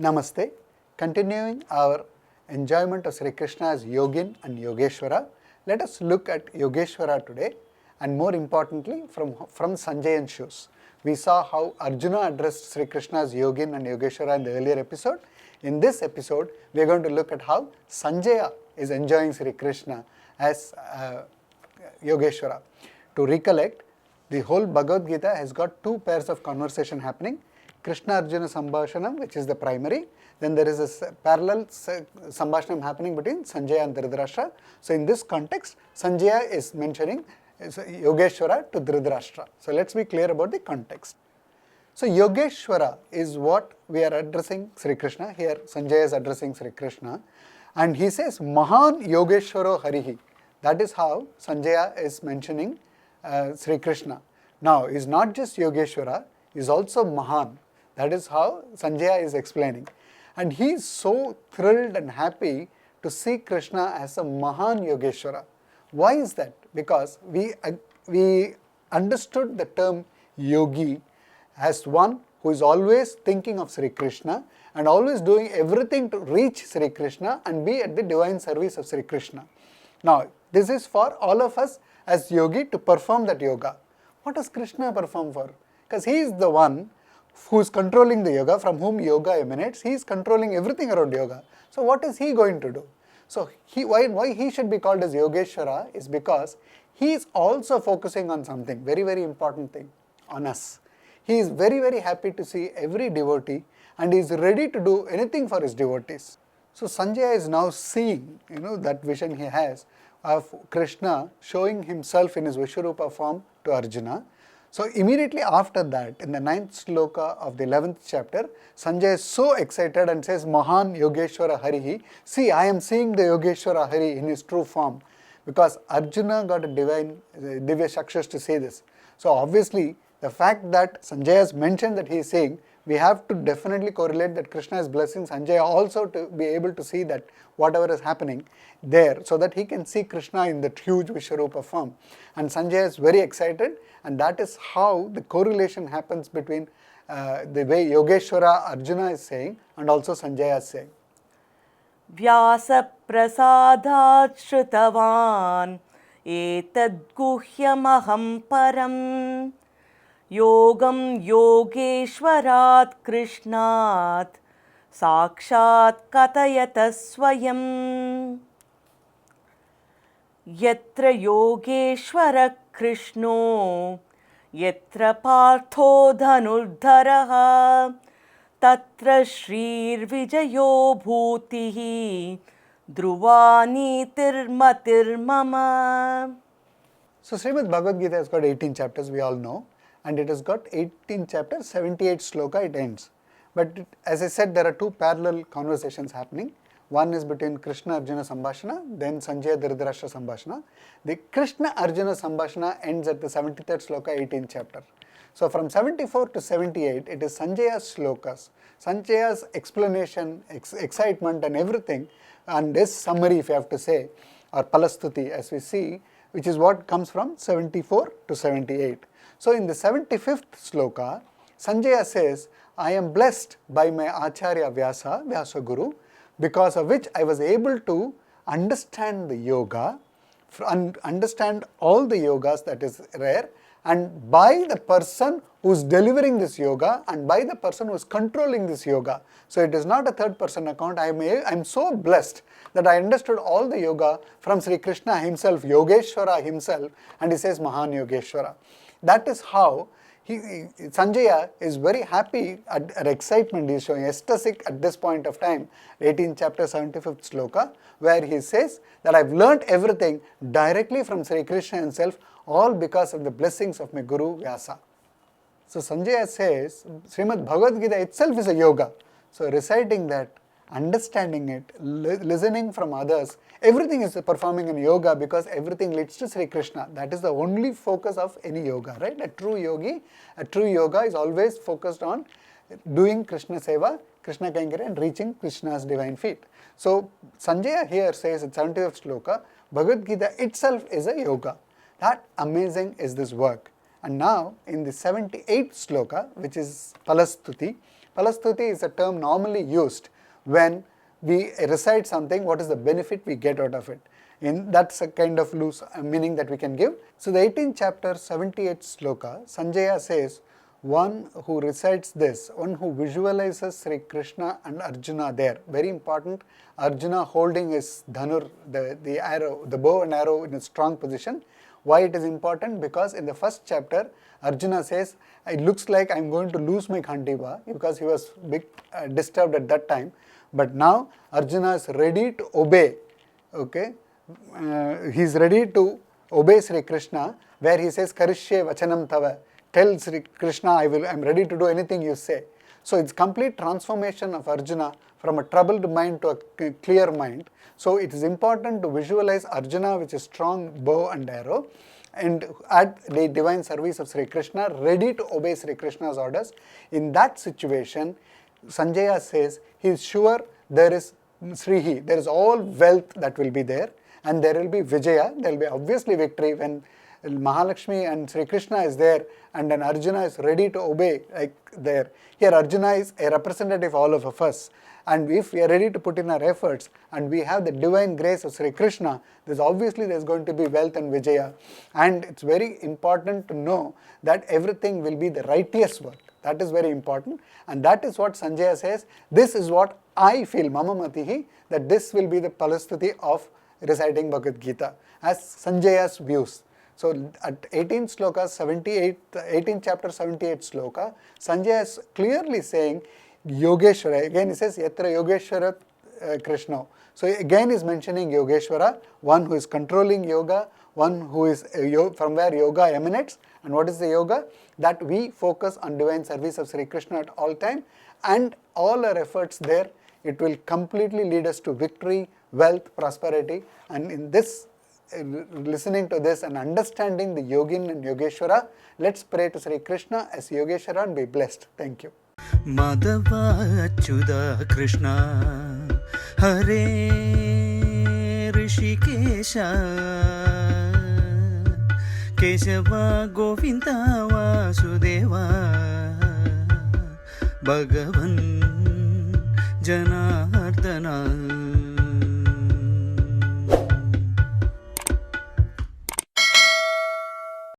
Namaste. Continuing our enjoyment of Sri Krishna as Yogin and Yogeshwara, let us look at Yogeshwara today, and more importantly from Sanjayan's shoes. We saw how Arjuna addressed Sri Krishna as Yogin and Yogeshwara in the earlier episode. In this episode, we are going to look at how Sanjaya is enjoying Sri Krishna as Yogeshwara. To recollect, the whole Bhagavad Gita has got two pairs of conversation happening. Krishna Arjuna Sambhashanam, which is the primary, then there is a parallel Sambhashanam happening between Sanjaya and Dhritarashtra. So in this context, Sanjaya is mentioning Yogeshwara to Dhritarashtra. So let's be clear about the context. So Yogeshwara is what we are addressing Sri Krishna. Here Sanjaya is addressing Sri Krishna, and he says Mahan Yogeshwaro Harihi. That is how Sanjaya is mentioning Sri Krishna. Now he is not just Yogeshwara, he is also Mahan. That is how Sanjaya is explaining. And he is so thrilled and happy to see Krishna as a Mahan Yogeshwara. Why is that? Because we understood the term yogi as one who is always thinking of Sri Krishna and always doing everything to reach Sri Krishna and be at the divine service of Sri Krishna. Now, this is for all of us as yogi to perform that yoga. What does Krishna perform for? Because he is the one who is controlling the yoga, from whom yoga emanates. He is controlling everything around yoga. So what is he going to do? So why he should be called as Yogeshwara is because he is also focusing on something, very, very important thing, on us. He is very, very happy to see every devotee and he is ready to do anything for his devotees. So Sanjaya is now seeing, that vision he has of Krishna showing himself in his Vishwarupa form to Arjuna. So immediately after that, in the 9th sloka of the 11th chapter, Sanjaya is so excited and says, Mahan Yogeshwara Harihi. See, I am seeing the Yogeshwara Hari in his true form. Because Arjuna got a divine, Divya Shakshas to say this. So obviously, the fact that Sanjaya has mentioned that he is saying, we have to definitely correlate that Krishna is blessing Sanjaya also to be able to see that whatever is happening there, so that he can see Krishna in that huge Vishwarupa form. And Sanjaya is very excited, and that is how the correlation happens between the way Yogeshwara Arjuna is saying and also Sanjaya is saying. Vyasa prasadhat shrutavan etad guhyamaham param yogam yogeshwarat krishnat sakshat katayata swayam yatra yogeshwara krishno yatra partho dhanurdharaha tatra shrir vijayo bhutihi dhruvani tirmatir mama. So Srimad Bhagavad Gita has got 18 chapters, we all know, and it has got 18 chapters, 78 sloka it ends. But as I said, there are two parallel conversations happening. One is between Krishna Arjuna Sambhashana, then Sanjaya Dhritarashtra Sambhashana. The Krishna Arjuna Sambhashana ends at the 73rd sloka, 18th chapter. So from 74 to 78, it is Sanjaya's slokas, Sanjaya's explanation, excitement and everything, and this summary, if you have to say, or palastuti as we see, which is what comes from 74 to 78. So in the 75th sloka, Sanjaya says, I am blessed by my Acharya Vyasa Guru, because of which I was able to understand the yoga, and understand all the yogas that is rare, and by the person who is delivering this yoga and by the person who is controlling this yoga. So it is not a third person account. I am so blessed that I understood all the yoga from Sri Krishna himself, Yogeshwara himself, and he says Mahan Yogeshwara. That is how Sanjaya is very happy at excitement. He is showing ecstatic at this point of time, 18th chapter 75th sloka, where he says that I have learnt everything directly from Sri Krishna himself, all because of the blessings of my Guru Vyasa. So Sanjaya says, Srimad Bhagavad Gita itself is a yoga. So reciting that, understanding it, listening from others, everything is performing in yoga because everything leads to Sri Krishna. That is the only focus of any yoga, right? A true yogi, a true yoga is always focused on doing Krishna Seva, Krishna Kankari and reaching Krishna's divine feet. So Sanjaya here says in 75th sloka, Bhagavad Gita itself is a yoga. That amazing is this work. And now in the 78th sloka, which is Palastuti, Palastuti is a term normally used when we recite something, what is the benefit we get out of it. That's a kind of loose meaning that we can give. So the 18th chapter, 78th sloka, Sanjaya says, one who recites this, one who visualizes Sri Krishna and Arjuna there, very important, Arjuna holding his dhanur, the arrow, the bow and arrow in a strong position. Why it is important? Because in the first chapter, Arjuna says, it looks like I am going to lose my Khandiva, because he was disturbed at that time. But now Arjuna is ready to obey, okay? He is ready to obey Sri Krishna, where he says, Karishye vachanam tava. Tell Sri Krishna, I am ready to do anything you say. So it's complete transformation of Arjuna from a troubled mind to a clear mind. So it is important to visualize Arjuna with a strong bow and arrow and at the divine service of Sri Krishna, ready to obey Sri Krishna's orders. In that situation, Sanjaya says he is sure there is Srihi, there is all wealth that will be there, and there will be Vijaya, there will be obviously victory when Mahalakshmi and Sri Krishna is there and then Arjuna is ready to obey like there. Here Arjuna is a representative of all of us, and if we are ready to put in our efforts and we have the divine grace of Sri Krishna, there is going to be wealth and Vijaya. And it's very important to know that everything will be the righteous work. That is very important, and that is what Sanjaya says, this is what I feel, Mama Matihi, that this will be the Palastuti of reciting Bhagavad Gita as Sanjaya's views. So at 18th sloka, 18th chapter 78 sloka, Sanjaya is clearly saying Yogeshwara. Again he says Yatra Yogeshwara Krishna. So again he is mentioning Yogeshwara, one who is controlling yoga, one who is from where yoga emanates. And what is the yoga? That we focus on divine service of Sri Krishna at all time, and all our efforts there, it will completely lead us to victory, wealth, prosperity. And in this, listening to this and understanding the Yogin and Yogeshwara, let's pray to Sri Krishna as Yogeshwara and be blessed. Thank you. Madhava Achyuta Krishna Hare Rishikesha Keshava Govinda Vasudeva Bhagavan Janardana